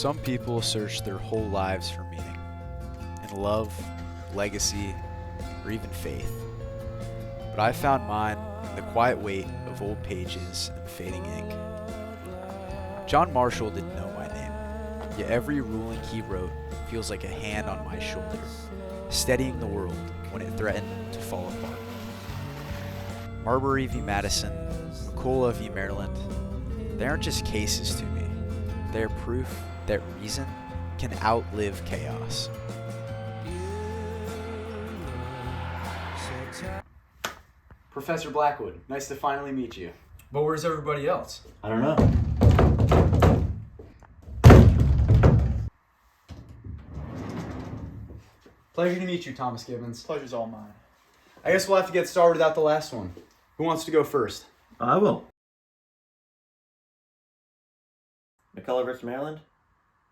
Some people search their whole lives for meaning in love, legacy, or even faith. But I found mine in the quiet weight of old pages and fading ink. John Marshall didn't know my name, yet every ruling he wrote feels like a hand on my shoulder, steadying the world when it threatened to fall apart. Marbury v. Madison, McCulloch v. Maryland, they aren't just cases to me. They are proof that reason can outlive chaos. Professor Blackwood, nice to finally meet you. But where's everybody else? I don't know. Pleasure to meet you, Thomas Gibbons. Pleasure's all mine. I guess we'll have to get started without the last one. Who wants to go first? I will. McCulloch versus Maryland?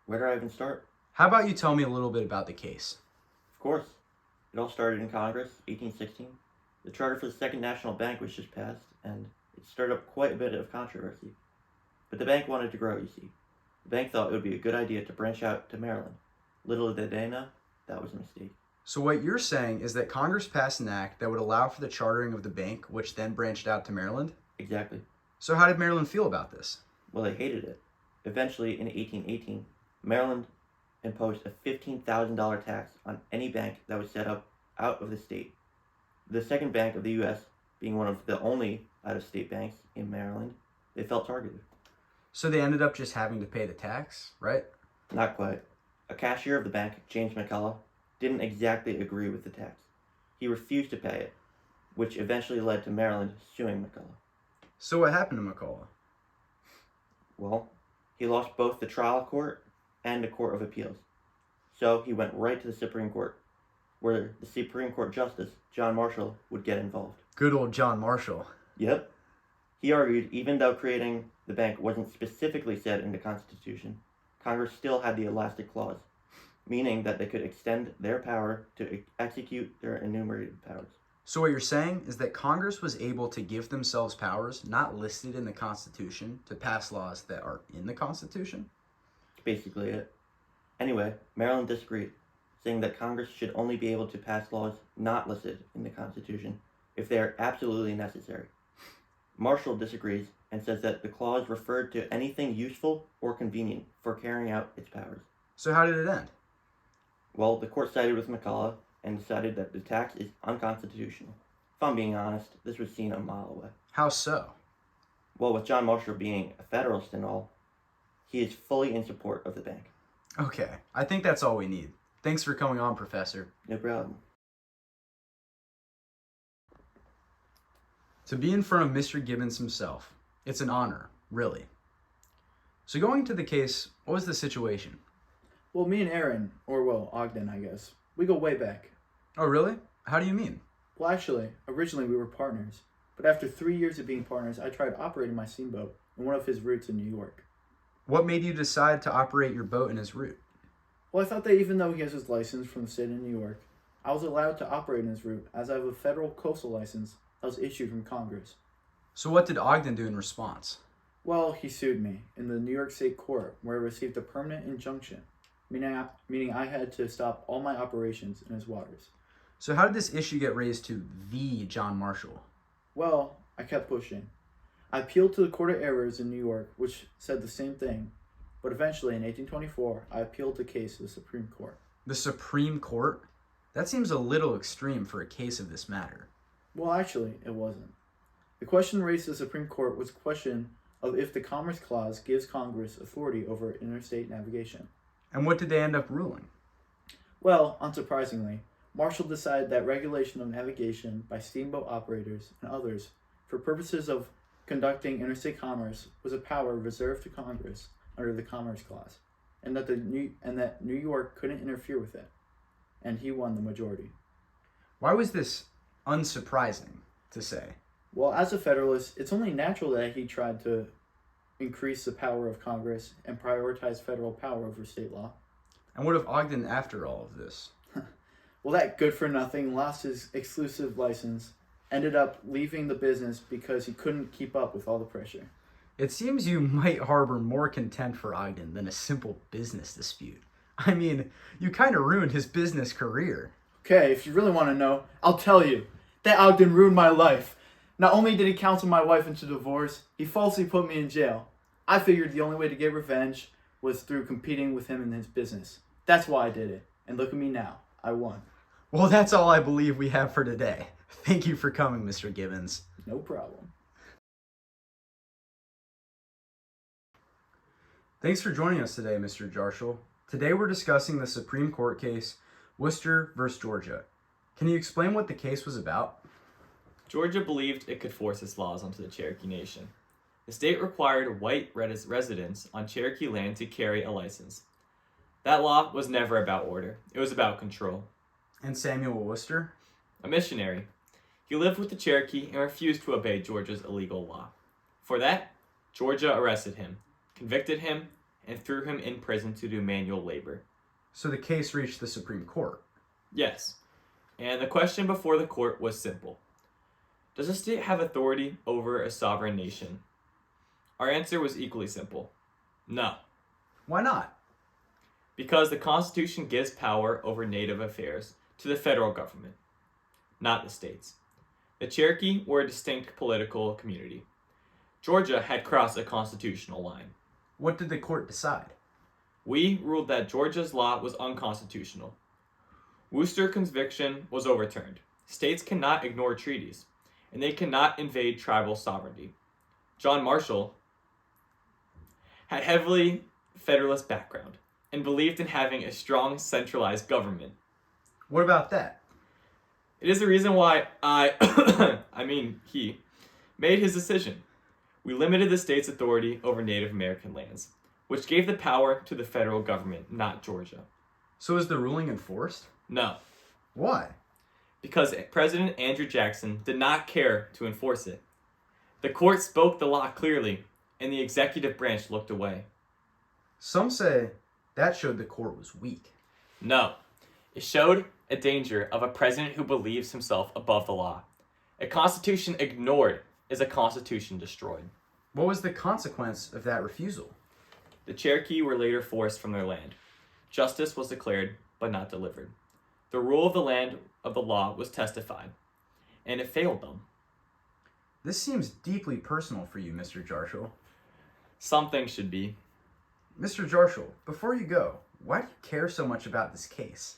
Where do I even start? How about you tell me a little bit about the case? Of course. It all started in Congress, 1816. The charter for the Second National Bank was just passed, and it stirred up quite a bit of controversy. But the bank wanted to grow, you see. The bank thought it would be a good idea to branch out to Maryland. Little did they know, that was a mistake. So what you're saying is that Congress passed an act that would allow for the chartering of the bank, which then branched out to Maryland? Exactly. So how did Maryland feel about this? Well, they hated it. Eventually, in 1818, Maryland imposed a $15,000 tax on any bank that was set up out of the state. The second bank of the U.S., being one of the only out-of-state banks in Maryland, they felt targeted. So they ended up just having to pay the tax, right? Not quite. A cashier of the bank, James McCulloch, didn't exactly agree with the tax. He refused to pay it, which eventually led to Maryland suing McCulloch. So what happened to McCulloch? Well, he lost both the trial court and the Court of Appeals. So he went right to the Supreme Court, where the Supreme Court Justice, John Marshall, would get involved. Good old John Marshall. Yep. He argued even though creating the bank wasn't specifically said in the Constitution, Congress still had the elastic clause, meaning that they could extend their power to execute their enumerated powers. So what you're saying is that Congress was able to give themselves powers not listed in the Constitution to pass laws that are in the Constitution? That's basically it. Anyway, Maryland disagreed, saying that Congress should only be able to pass laws not listed in the Constitution if they are absolutely necessary. Marshall disagrees and says that the clause referred to anything useful or convenient for carrying out its powers. So how did it end? Well, the court sided with McCulloch and decided that the tax is unconstitutional. If I'm being honest, this was seen a mile away. How so? Well, with John Marshall being a Federalist and all, he is fully in support of the bank. Okay, I think that's all we need. Thanks for coming on, Professor. No problem. To be in front of Mr. Gibbons himself, it's an honor, really. So going to the case, what was the situation? Well, me and Aaron, or well, Ogden, I guess, we go way back. Oh, really? How do you mean? Well, actually, originally we were partners, but after 3 years of being partners, I tried operating my steamboat in one of his routes in New York. What made you decide to operate your boat in his route? Well, I thought that even though he has his license from the state of New York, I was allowed to operate in his route as I have a federal coastal license that was issued from Congress. So what did Ogden do in response? Well, he sued me in the New York State Court, where I received a permanent injunction, meaning I had to stop all my operations in his waters. So how did this issue get raised to the John Marshall? Well, I kept pushing. I appealed to the Court of Errors in New York, which said the same thing, but eventually in 1824, I appealed the case to the Supreme Court. The Supreme Court? That seems a little extreme for a case of this matter. Well, actually, it wasn't. The question raised to the Supreme Court was a question of if the Commerce Clause gives Congress authority over interstate navigation. And what did they end up ruling? Well, unsurprisingly, Marshall decided that regulation of navigation by steamboat operators and others for purposes of conducting interstate commerce was a power reserved to Congress under the Commerce Clause, and that New York couldn't interfere with it. And he won the majority. Why was this unsurprising to say? Well, as a Federalist, it's only natural that he tried to increase the power of Congress and prioritize federal power over state law. And what of Ogden after all of this? Well, that good-for-nothing lost his exclusive license, ended up leaving the business because he couldn't keep up with all the pressure. It seems you might harbor more contempt for Ogden than a simple business dispute. I mean, you kind of ruined his business career. Okay, if you really want to know, I'll tell you. That Ogden ruined my life. Not only did he counsel my wife into divorce, he falsely put me in jail. I figured the only way to get revenge was through competing with him in his business. That's why I did it. And look at me now. I won. Well, that's all I believe we have for today. Thank you for coming, Mr. Gibbons. No problem. Thanks for joining us today, Mr. Jarschel. Today we're discussing the Supreme Court case, Worcester v. Georgia. Can you explain what the case was about? Georgia believed it could force its laws onto the Cherokee Nation. The state required white residents on Cherokee land to carry a license. That law was never about order. It was about control. And Samuel Worcester? A missionary. He lived with the Cherokee and refused to obey Georgia's illegal law. For that, Georgia arrested him, convicted him, and threw him in prison to do manual labor. So the case reached the Supreme Court? Yes. And the question before the court was simple. Does a state have authority over a sovereign nation? Our answer was equally simple. No. Why not? Because the Constitution gives power over native affairs to the federal government, not the states. The Cherokee were a distinct political community. Georgia had crossed a constitutional line. What did the court decide? We ruled that Georgia's law was unconstitutional. Worcester's conviction was overturned. States cannot ignore treaties, and they cannot invade tribal sovereignty. John Marshall had heavily Federalist background and believed in having a strong centralized government. What about that? It is the reason why he made his decision. We limited the state's authority over Native American lands, which gave the power to the federal government, not Georgia. So is the ruling enforced? No, Why? because President Andrew Jackson did not care to enforce it. The court spoke the law clearly, and the executive branch looked away. Some say that showed the court was weak. No, it showed a danger of a president who believes himself above the law. A constitution ignored is a constitution destroyed. What was the consequence of that refusal? The Cherokee were later forced from their land. Justice was declared, but not delivered. The rule of the land of the law was testified, and it failed them. This seems deeply personal for you, Mr. Jarschel. Some things should be. Mr. Jarschel, before you go, why do you care so much about this case?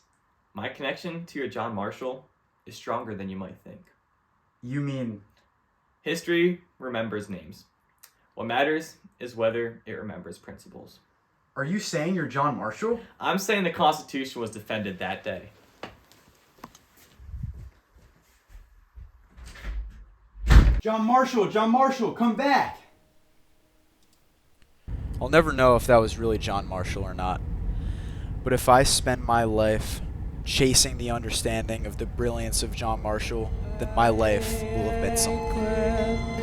My connection to your John Marshall is stronger than you might think. You mean... History remembers names. What matters is whether it remembers principles. Are you saying you're John Marshall? I'm saying the Constitution was defended that day. John Marshall, come back! I'll never know if that was really John Marshall or not. But if I spend my life chasing the understanding of the brilliance of John Marshall, then my life will have been something.